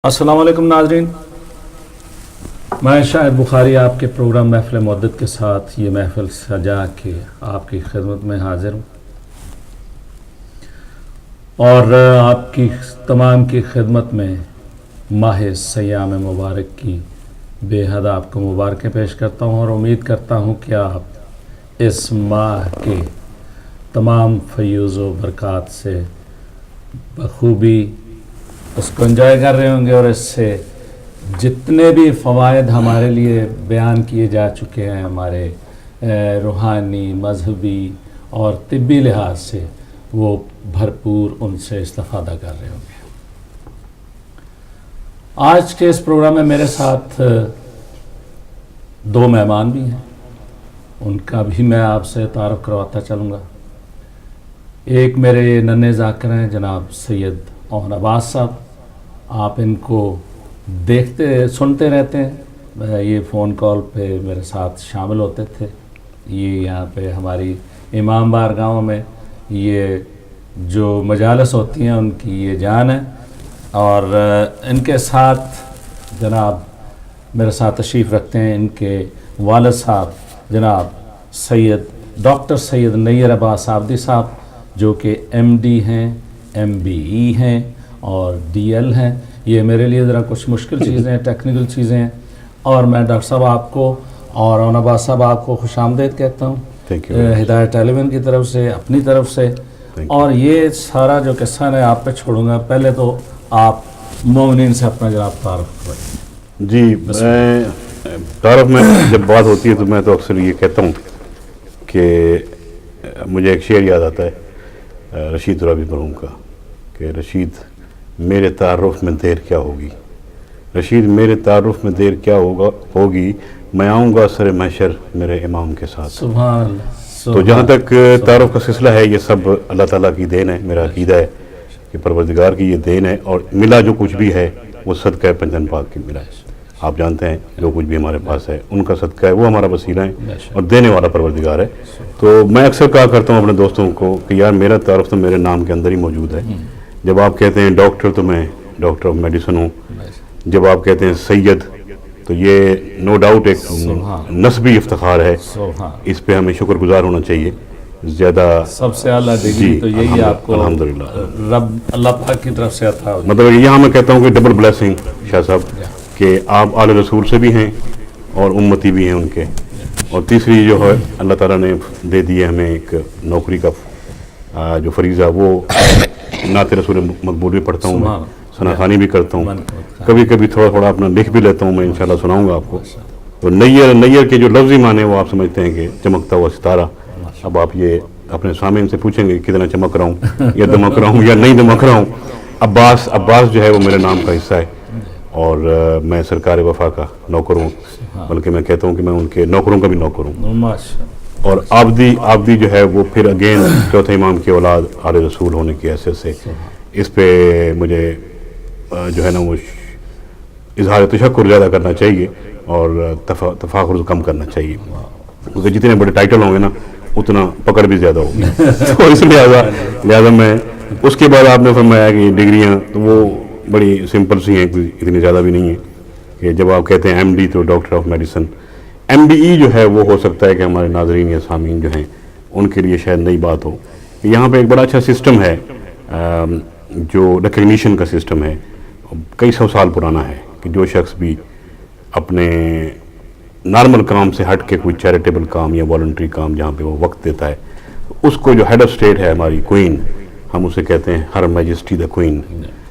السلام علیکم ناظرین، میں شاہد بخاری آپ کے پروگرام محفل مودت کے ساتھ یہ محفل سجا کے آپ کی خدمت میں حاضر ہوں اور آپ کی تمام کی خدمت میں ماہ سیام مبارک کی بے حد آپ کو مبارکیں پیش کرتا ہوں اور امید کرتا ہوں کہ آپ اس ماہ کے تمام فیوز و برکات سے بخوبی اس کو انجوائے کر رہے ہوں گے اور اس سے جتنے بھی فوائد ہمارے لیے بیان کیے جا چکے ہیں ہمارے روحانی، مذہبی اور طبی لحاظ سے، وہ بھرپور ان سے استفادہ کر رہے ہوں گے۔ آج کے اس پروگرام میں میرے ساتھ دو مہمان بھی ہیں، ان کا بھی میں آپ سے تعارف کرواتا چلوں گا۔ ایک میرے ننھے ذاکر ہیں جناب سید اوہن عباس صاحب، آپ ان کو دیکھتے سنتے رہتے ہیں، یہ فون کال پہ میرے ساتھ شامل ہوتے تھے، یہ یہاں پہ ہماری امام بارگاہوں میں یہ جو مجالس ہوتی ہیں ان کی یہ جان ہے، اور ان کے ساتھ جناب میرے ساتھ تشریف رکھتے ہیں ان کے والد صاحب جناب ڈاکٹر سید نیر عباس عابدی صاحب، جو کہ ایم ڈی ہیں، ایم بی ای ہیں اور ڈی ایل ہیں۔ یہ میرے لیے ذرا کچھ مشکل چیزیں ہیں، ٹیکنیکل چیزیں ہیں، اور میں ڈاکٹر صاحب آپ کو اور اوہن عباس صاحب آپ کو خوش آمدید کہتا ہوں ہدایت ٹیلی ویژن کی طرف سے، اپنی طرف سے۔ اور یہ سارا جو قصہ ہے آپ پہ چھوڑوں گا، پہلے تو آپ مومنین سے اپنا جناب تعارف کریں۔ جی، میں تعارف میں جب بات ہوتی ہے تو میں تو اکثر یہ کہتا ہوں کہ مجھے ایک شعر یاد آتا ہے رشید ترابی مرحوم کا، کہ رشید میرے تعارف میں دیر کیا ہوگی، رشید میرے تعارف میں دیر کیا ہوگی، میں آؤں گا سر محشر میرے امام کے ساتھ۔ سبحان اللہ۔ تو جہاں تک تعارف کا سلسلہ ہے، یہ سب اللہ تعالیٰ کی دین ہے، میرا عقیدہ ہے کہ پروردگار کی یہ دین ہے، اور ملا جو کچھ بھی ہے وہ صدقہ پنجن پاک کی ملا ہے۔ آپ جانتے ہیں جو کچھ بھی ہمارے پاس ہے ان کا صدقہ ہے، وہ ہمارا وسیلہ ہے اور دینے والا پروردگار ہے۔ تو میں اکثر کہا کرتا ہوں اپنے دوستوں کو کہ یار میرا تعارف تو میرے نام کے اندر ہی موجود ہے۔ جب آپ کہتے ہیں ڈاکٹر تو میں ڈاکٹر آف میڈیسن ہوں، جب آپ کہتے ہیں سید تو یہ نو ڈاؤٹ ایک نسبی افتخار ہے، اس پہ ہمیں شکر گزار ہونا چاہیے۔ زیادہ سب سے اعلیٰ ڈگری تو یہی آپ کو الحمدللہ رب اللہ پاک کی طرف سے عطا ہوئی۔ مطلب یہاں میں کہتا ہوں کہ ڈبل بلیسنگ شاہ صاحب، کہ آپ آل رسول سے بھی ہیں اور امتی بھی ہیں ان کے، اور تیسری جو ہے اللہ تعالیٰ نے دے دی ہے ہمیں ایک نوکری کا جو فریضہ، وہ نعت رسول مقبول بھی پڑھتا ہوں میں، ثنا خوانی بھی کرتا ہوں، کبھی کبھی تھوڑا تھوڑا اپنا لکھ بھی لیتا ہوں میں، انشاءاللہ سناؤں گا آپ کو۔ تو نیر کے جو لفظی معنی وہ آپ سمجھتے ہیں کہ چمکتا ہوا ستارہ۔ اب آپ یہ اپنے سامعین سے پوچھیں گے کتنا چمک رہا ہوں یا دمک رہا ہوں یا نہیں دمک رہا ہوں۔ عباس جو ہے وہ میرے نام کا حصہ ہے، اور میں سرکار وفا کا نوکر ہوں، بلکہ میں کہتا ہوں کہ میں ان کے نوکروں کا بھی نوکر ہوں۔ اور عابدی جو ہے وہ پھر اگین چوتھے امام کی اولاد آل رسول ہونے کی حیثیت سے، اس پہ مجھے جو ہے نا وہ اظہار تشکر زیادہ کرنا چاہیے اور تفاخر کم کرنا چاہیے، کیونکہ جتنے بڑے ٹائٹل ہوں گے نا اتنا پکڑ بھی زیادہ ہوگی۔ تو اس لہٰذا میں اس کے بعد آپ نے فرمایا کہ ڈگریاں تو وہ بڑی سمپل سی ہیں، کوئی اتنی زیادہ بھی نہیں ہیں، کہ جب آپ کہتے ہیں ایم ڈی تو doctor of medicine, M D E جو ہے وہ ہو سکتا ہے کہ ہمارے ناظرین یا سامعین جو ہیں ان کے لیے شاید نئی بات ہو۔ یہاں پہ ایک بڑا اچھا سسٹم ہے جو ریکگنیشن کا سسٹم ہے، کئی سو سال پرانا ہے، کہ جو شخص بھی اپنے نارمل کام سے ہٹ کے کوئی چیریٹیبل کام یا والنٹری کام جہاں پہ وہ وقت دیتا ہے، اس کو جو ہیڈ آف اسٹیٹ ہے ہماری کوئین، ہم اسے کہتے ہیں ہر میجسٹی دا کوئین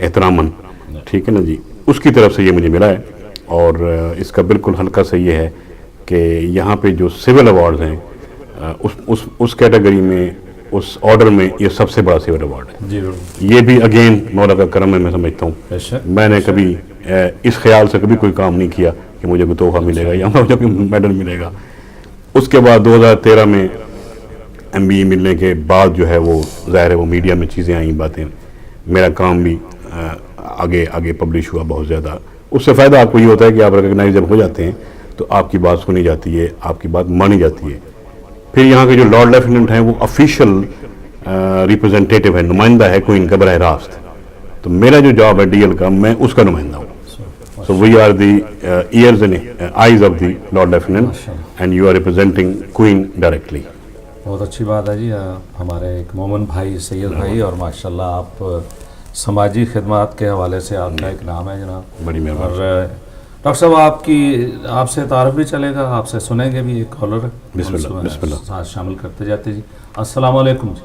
احتراماً، ٹھیک ہے نا جی، اس کی طرف سے یہ مجھے ملا ہے۔ اور اس کا بالکل ہلکا سا یہ ہے کہ یہاں پہ جو سول ایوارڈز ہیں اس کیٹیگری میں، اس آرڈر میں یہ سب سے بڑا سول ایوارڈ ہے۔ یہ بھی اگین مولا کا کرم ہے، میں سمجھتا ہوں۔ میں نے کبھی اس خیال سے کبھی کوئی کام نہیں کیا کہ مجھے کوئی تحفہ ملے گا یا مجھے کوئی میڈل ملے گا۔ اس کے بعد 2013 میں ایم بی ای ملنے کے بعد جو ہے وہ ظاہر ہے وہ میڈیا میں چیزیں آئیں، باتیں، میرا کام بھی آگے پبلش ہوا بہت زیادہ۔ اس سے فائدہ آپ کو یہ ہوتا ہے کہ آپ ریکگنائز جب ہو جاتے ہیں تو آپ کی بات سنی جاتی ہے، آپ کی بات مانی جاتی ہے۔ پھر یہاں کے جو لارڈ لیفٹیننٹ ہیں وہ آفیشیل ریپرزنٹیٹیو ہے، نمائندہ ہے کوئین کا براہ راست، تو میرا جو جاب ہے ڈی ایل کا، میں اس کا نمائندہ ہوں۔ So we are the ears and eyes of the Lord Lieutenant, and you are representing Queen directly. بہت اچھی بات ہے جی. ہمارے ایک مومن بھائی سید بھائی اور ماشاءاللہ آپ سماجی خدمات کے حوالے سے آپ کا ایک نام ہے جناب. بڑی مہربانی. اور ڈاکٹر صاحب آپ سے تعارف بھی چلے گا, آپ سے سنیں گے بھی. ایک کالر ہے, بسم اللہ بسم اللہ. ساتھ شامل کرتے جاتے جی. السلام علیکم جی.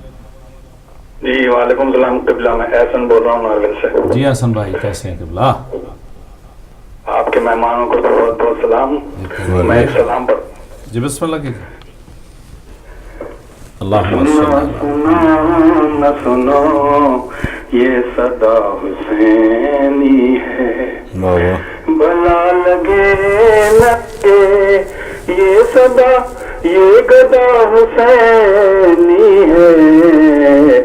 جی وعلیکم السلام قبلہ, میں احسن بول رہا ہوں ناروے سے. جی حسن بھائی کیسے ہیں قبلہ؟ آپ کے مہمانوں کو بہت بہت سلام. میں ایک سلام پر جی بسم اللہ کیجیے. اللہم سنو سنو نہ سنو یہ صدا حسینی ہے, بلا لگے لگے یہ صدا یہ گدا حسینی ہے.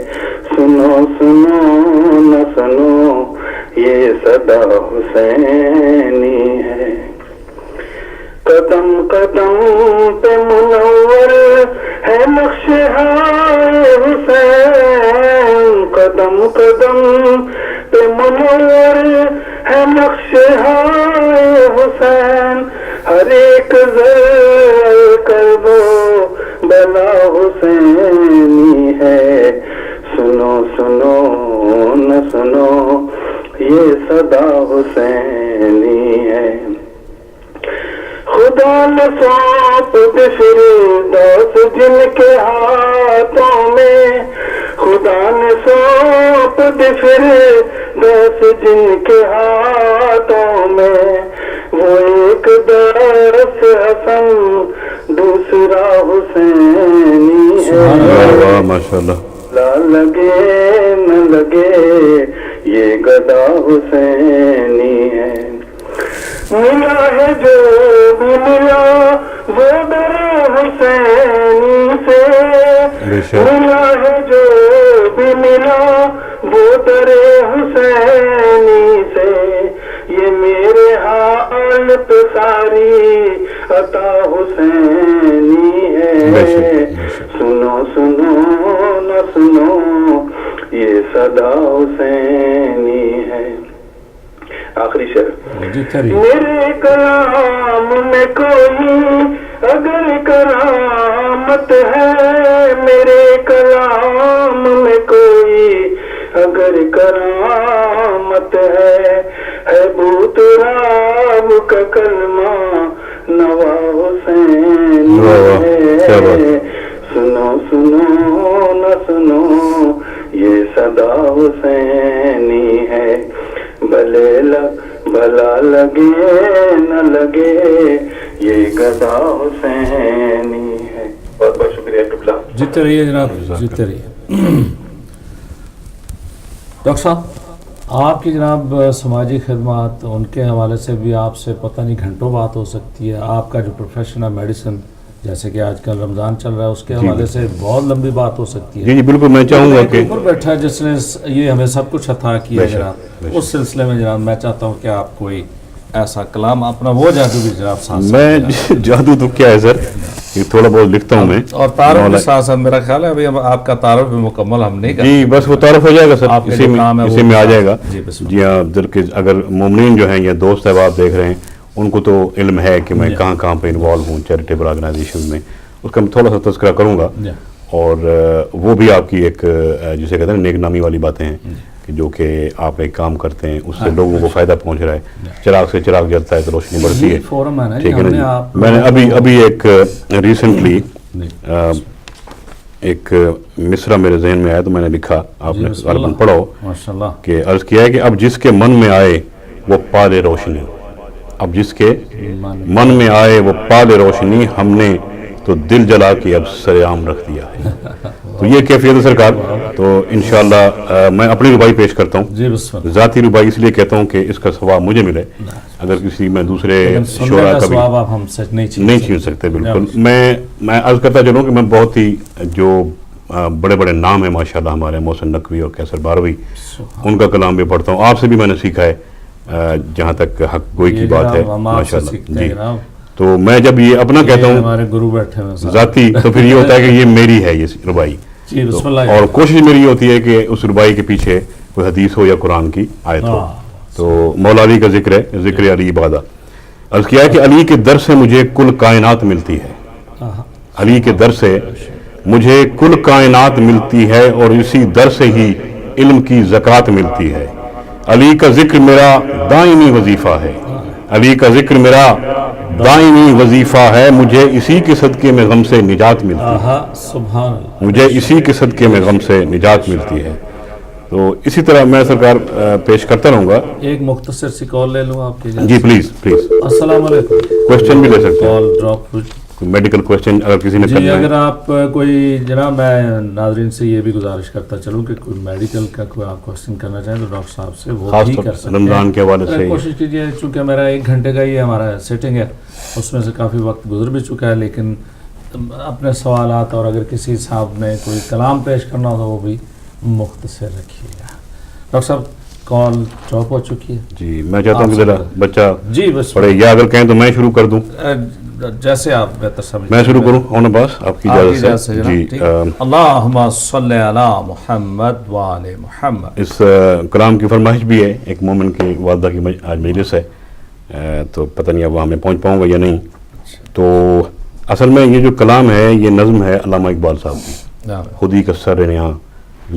سنو سنو نہ سنو یہ صدا حسینی ہے. قدم قدم پہ منور ہے نقش ہائے حسین, قدم قدم پہ منور ہے نقش ہائے حسین. ہر ایک ذر کربو بلا حسینی ہے. سنو سنو نہ سنو یہ صدا حسینی ہے. خدا نے سونپ دی فردوس جن کے ہاتھوں میں, خدا نے سونپ دی فردوس جن کے ہاتھوں میں. وہ ایک درس حسن دوسرا حسینی ہے. ماشاءاللہ. لا لگے نہ لگے یہ گدا حسینی ہے. ملا ہے جو بھی ملا وہ در حسینی سے, ملا ہے جو بھی ملا وہ در حسینی سے. یہ میرے حال پہ ساری عطا حسینی ہے. سنو سنو نہ سنو یہ صدا حسینی ہے. آخری شعر. میرے کلام میں کوئی اگر کرامت ہے, میرے کلام میں کوئی اگر کرامت ہے بوت راب کا کلمہ نوا حسین ہے. سنو سنو نہ سنو یہ صدا حسینی ہے. بھلا لگے نہ لگے یہ گدا حسینی ہے. بہت بہت شکریہ قبلہ. جیتے رہیے جناب, جیتے رہیے. ڈاکٹر صاحب آپ کی جناب سماجی خدمات ان کے حوالے سے بھی آپ سے پتہ نہیں گھنٹوں بات ہو سکتی ہے. آپ کا جو پروفیشن ہے میڈیسن, جیسے کہ آج کل رمضان چل رہا ہے, اس کے حوالے سے بہت لمبی بات ہو سکتی ہے. جی جی بالکل. میں چاہوں گا کہ اوپر بیٹھا ہے جس نے یہ ہمیں سب کچھ عطا کیا جناب, اس سلسلے میں جناب میں چاہتا ہوں کہ آپ کوئی ایسا کلام اپنا وہ جادو بھی جناب ساتھ. میں جادو تو کیا ہے سر, یہ تھوڑا بہت لکھتا ہوں میں. اور تعارف کے ساتھ ساتھ میرا خیال ہے ابھی آپ کا تعارف بھی مکمل ہم نہیں کرتے. جی بس وہ تعارف ہو جائے گا سر, اسی میں آ جائے گا. جی ہاں, اگر مومنین جو ہیں یا دوست احباب دیکھ رہے ہیں ان کو تو علم ہے کہ میں کہاں کہاں پہ انوالو ہوں چیریٹیبل آرگنائزیشن میں. اس کا میں تھوڑا سا تذکرہ کروں گا, اور وہ بھی آپ کی ایک جسے کہتے ہیں نیک نامی والی باتیں ہیں کہ جو کہ آپ ایک کام کرتے ہیں اس سے لوگوں کو فائدہ پہنچ رہا ہے. چراغ سے چراغ جلتا ہے تو روشنی بڑھتی ہے. ٹھیک ہے نا جی. میں نے ابھی ایک ریسنٹلی ایک مصرع میرے ذہن میں آیا تو میں نے لکھا, آپ نے غالباً پڑھو, کہ عرض کیا ہے کہ اب جس کے من میں آئے وہ پالے روشنی, اب جس کے من میں آئے وہ پالے روشنی, ہم نے تو دل جلا کے اب سر عام رکھ دیا ہے. تو یہ کیفیت ہے سرکار. تو انشاءاللہ میں اپنی ربائی پیش کرتا ہوں. ذاتی ربائی اس لیے کہتا ہوں کہ اس کا ثواب مجھے ملے, اگر کسی میں دوسرے شعراء کا بھی نہیں چھین سکتے. بالکل. میں عرض کرتا چلوں کہ میں بہت ہی جو بڑے بڑے نام ہیں ماشاءاللہ ہمارے, محسن نقوی اور کیسر باروی, ان کا کلام بھی پڑھتا ہوں. آپ سے بھی میں نے سیکھا ہے جہاں تک حق گوئی کی بات ہے ماشاءاللہ. جی تو میں جب یہ اپنا کہتا ہوں ہمارے گرو بیٹھے ہیں ذاتی, تو پھر یہ ہوتا ہے کہ یہ میری ہے یہ ربائی. اور کوشش میری ہوتی ہے کہ اس ربائی کے پیچھے کوئی حدیث ہو یا قرآن کی آیت ہو. تو مولا علی کا ذکر ہے، ذکر علی عبادہ. عرض کیا ہے کہ علی کے در سے مجھے کل کائنات ملتی ہے، علی کے در سے مجھے کل کائنات ملتی ہے، اور اسی در سے ہی علم کی زکوٰۃ ملتی ہے. علی کا ذکر میرا دائمی وظیفہ ہے، علی کا ذکر میرا دائمی وظیفہ ہے، مجھے اسی کے صدقے میں غم سے نجات ملتی ہے، سبحان اللہ. مجھے اسی کے صدقے میں غم سے نجات ملتی ہے. تو اسی طرح میں سرکار پیش کرتا رہوں گا. ایک مختصر سی کال لے لوں آپ کی. جی پلیز پلیز. السلام علیکم. کوشچن بھی لے سکتے ہیں، کال ڈراپ. میڈیکل کوشچن اگر کسی نے جی کرنا ہے. اگر آپ کوئی جناب، میں ناظرین سے یہ بھی گزارش کرتا چلوں کہ کوئی میڈیکل کا کوئی آپ کوشچن کرنا چاہیں تو ڈاکٹر صاحب سے وہ خاص بھی طور کر پر سکتے ہیں. رمضان کے حوالے سے کوشش کیجیے، چونکہ میرا 1 گھنٹے کا ہی ہمارا سیٹنگ ہے، اس میں سے کافی وقت گزر بھی چکا ہے، لیکن اپنے سوالات اور اگر کسی صاحب نے کوئی کلام پیش کرنا ہو تو وہ بھی مختصر رکھیے گا. ڈاکٹر صاحب کال ڈراپ ہو چکی ہے. جی میں چاہتا ہوں کہ ذرا بچہ جی بس پڑھے، یا اگر کہیں تو میں شروع کر دوں. جیسے آپ بہتر سمجھیں. میں شروع کروں اون عباس آپ کی اجازت سے. جی اللہم صلی علی محمد وآل محمد. اس کلام کی فرمائش بھی ہے، ایک مومن کی والدہ کی آج مجلس ہے، تو پتہ نہیں اب وہاں میں پہنچ پاؤں گا یا نہیں. تو اصل میں یہ جو کلام ہے یہ نظم ہے علامہ اقبال صاحب کی، خودی کا سر نیا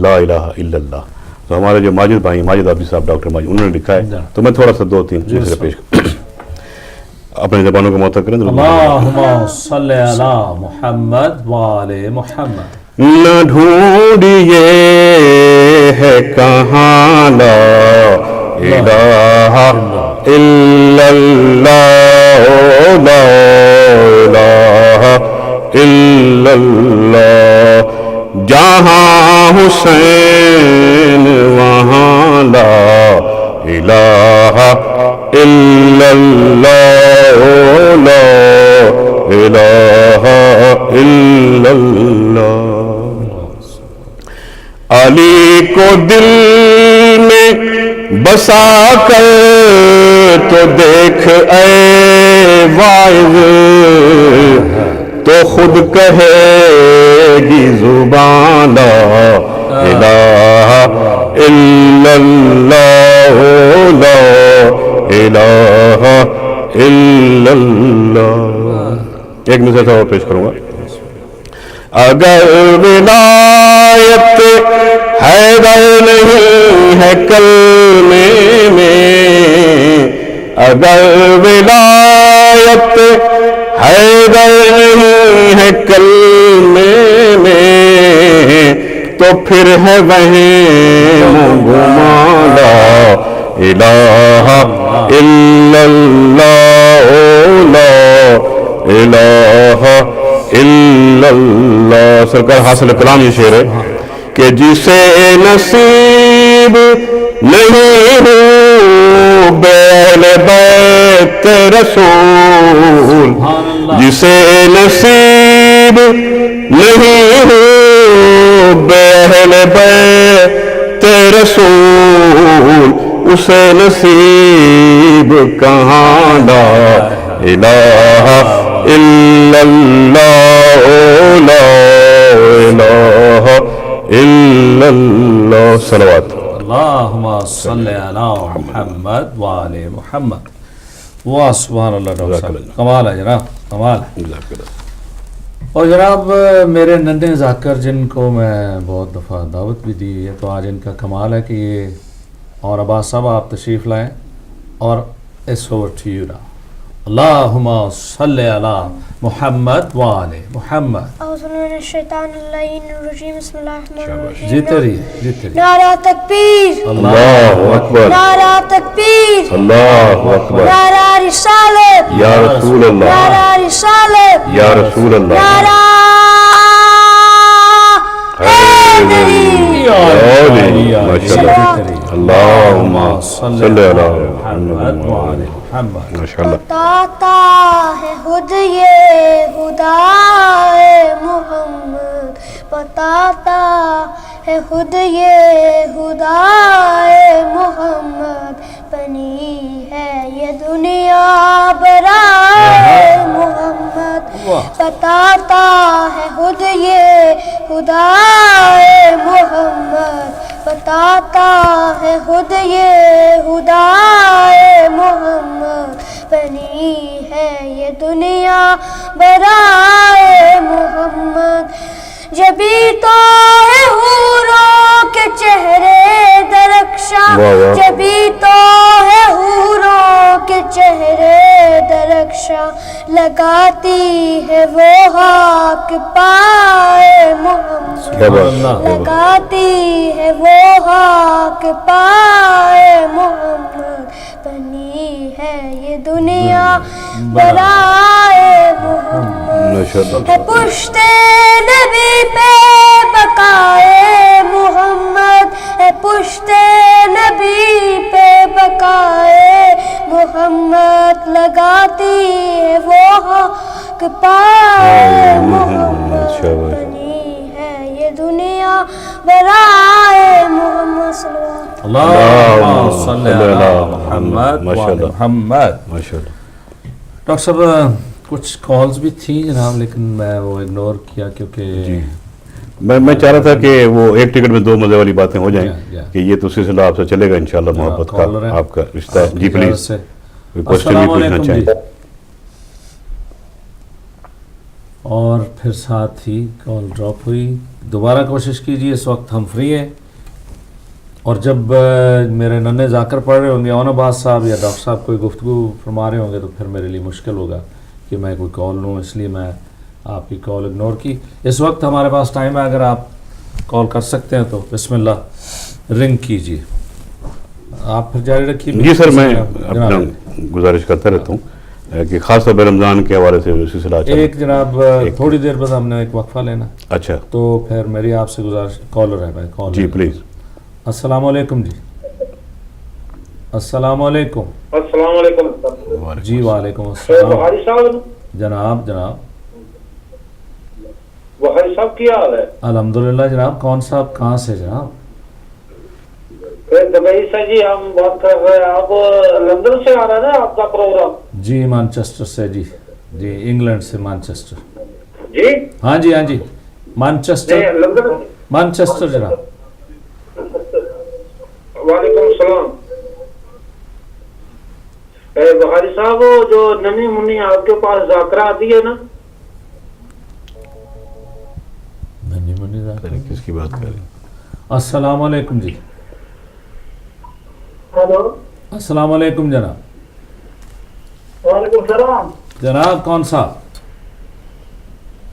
لا الہ الا اللہ. تو ہمارے جو ماجد بھائی، ماجد عابد صاحب، ڈاکٹر ماجد، انہوں نے لکھا ہے. تو میں تھوڑا سا 2-3 دوسرے پیش اپنے زبانوں کو معطل کریں. اللہم صلی علی محمد وآل محمد. نہ ڈھونڈیے ہے کہاں لا الہ الا اللہ، لا الہ الا اللہ. جہاں حسین وہاں لا الہ الا اللہ، لا الہ الا اللہ. علی کو دل میں بسا کر تو دیکھ اے واعظ، تو خود کہے گی زبان لا الہ الا اللہ، لا الہ الا اللہ. ایک مثال اور پیش کروں گا. اگر ولایت حیدر نہیں ہے کلمے میں، اگر ولایت حیدر نہیں ہے کلمے میں، تو پھر ہے وہم گمان لا الہ الا اللہ، لا الہ الا اللہ. سرکار حاصل کلام یہ شعر ہے کہ جسے نصیب نہیں ہو بے اہل بیت رسول، جسے نصیب نہیں ہو بے اہل بیت رسول، اسے نصیب کہاں لا الہ الا اللہ، لا الہ الا اللہ. صلوات. اللہم صلی علی محمد وآل محمد. واہ سبحان اللہ. ڈاکٹر صاحب کمال ہے جناب، کمال ہے. اور جناب میرے ننھے ذاکر جن کو میں بہت دفعہ دعوت بھی دی ہے، تو آج ان کا کمال ہے کہ یہ اور عباس صاحب آپ تشریف لائیں اور it's over to you now. اللہم صلی علی محمد وآل محمد. اعوذ باللہ من الشیطان الرجیم، بسم اللہ الرحمن الرحیم. جیتے رہیے، جیتے رہیے. نعرہ تکبیر، اللہ اکبر، نعرہ تکبیر، اللہ اکبر. نعرہ رسالت، یا رسول اللہ، نعرہ رسالت، یا رسول اللہ. نعرہ اللہم صلی علی محمد وآل محمد. ماشاءاللہ. بتاتا ہے خود یہ خدائے محمد، بتاتا ہے خود یہ خدائے محمد، بنی ہے یہ دنیا برائے محمد، بتاتا ہے خود یہ خدائے محمد، بتاتا ہے خود یہ خدائے یہ دنیا برائے محمد. جبھی تو ہے حوروں کے چہرے درخشاں, جبھی تو ہے حوروں کے چہرے درخشاں, لگاتی ہے وہ ہاک پائے محمد, لگاتی ہے وہ ہاک پائے محمد. بنی ہے یہ دنیا برائے محمد, ہے پشت نبی پہ بقائے محمد, ہے پشت نبی پہ بقائے محمد, لگاتی ہے وہ حق پائے محمد. بنی ہے یہ دنیا برائے محمد صلی اللہ اللہم صلی علی محمد وعلی محمد. ڈاکٹر صاحب کچھ کالز بھی تھیں جناب, لیکن میں وہ اگنور کیا کیونکہ میں چاہ رہا تھا کہ وہ ایک ٹکٹ میں دو مزے والی باتیں ہو جائیں کہ یہ تو سلسلہ آپ سے چلے گا انشاءاللہ, محبت کا آپ کا رشتہ ہے. جی پلیز کوئی کوشچن بھی پوچھنا چاہیں. اور پھر ساتھ ہی کال ڈراپ ہوئی. دوبارہ کوشش کیجیے, اس وقت ہم فری ہیں, اور جب میرے ننے ذاکر پڑھ رہے ہوں گے, اون عباس صاحب یا ڈاکٹر صاحب کوئی گفتگو فرما رہے ہوں گے, تو پھر میرے لیے مشکل ہوگا کہ میں کوئی کال لوں, اس لیے میں آپ کی کال اگنور کی. اس وقت ہمارے پاس ٹائم ہے, اگر آپ کال کر سکتے ہیں تو بسم اللہ رنگ کیجیے. آپ پھر جاری رکھیے. جی سر, میں اپنا گزارش کرتا رہتا ہوں کہ خاص طور پہ رمضان کے حوالے سے سلسلہ ایک جناب تھوڑی دیر بعد ہم نے ایک وقفہ لینا. اچھا, تو پھر میری آپ سے گزارش, کالر ہے بھائی, کال. جی پلیز. السلام علیکم جی. السلام علیکم. السلام علیکم. جی وعلیکم السلام. بخاری صاحب. جناب بخاری صاحب کیا حال ہے؟ الحمدللہ جناب. کون صاحب کہاں سے جناب؟ دبئی سے جی ہم بات کر رہے ہیں. آپ لندن سے آ رہا ہے آپ کا پروگرام؟ جی مانچسٹر سے. جی انگلینڈ سے مانچسٹر. جی ہاں جی مانچسٹر. لندن. مانچسٹر جناب. وعلیکم السلام. بخاری صاحب جو ننی منی آپ کے پاس ذاکرہ آتی ہے نا, کس کی بات کر رہے ہیں؟ السلام علیکم جی. ہلو. السلام علیکم جناب. وعلیکم السلام. جناب کون صاحب؟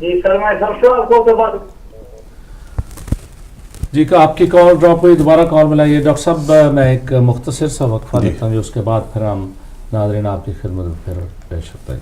جی سر میں شمشاد کو کے بعد. جی کہ آپ کی کال ڈراپ ہوئی, دوبارہ کال ملائیے. ڈاکٹر صاحب میں ایک مختصر سا وقفہ لیتا ہوں, اس کے بعد پھر ہم ناظرین آپ کی خدمت پھر پیش ہوتا ہے.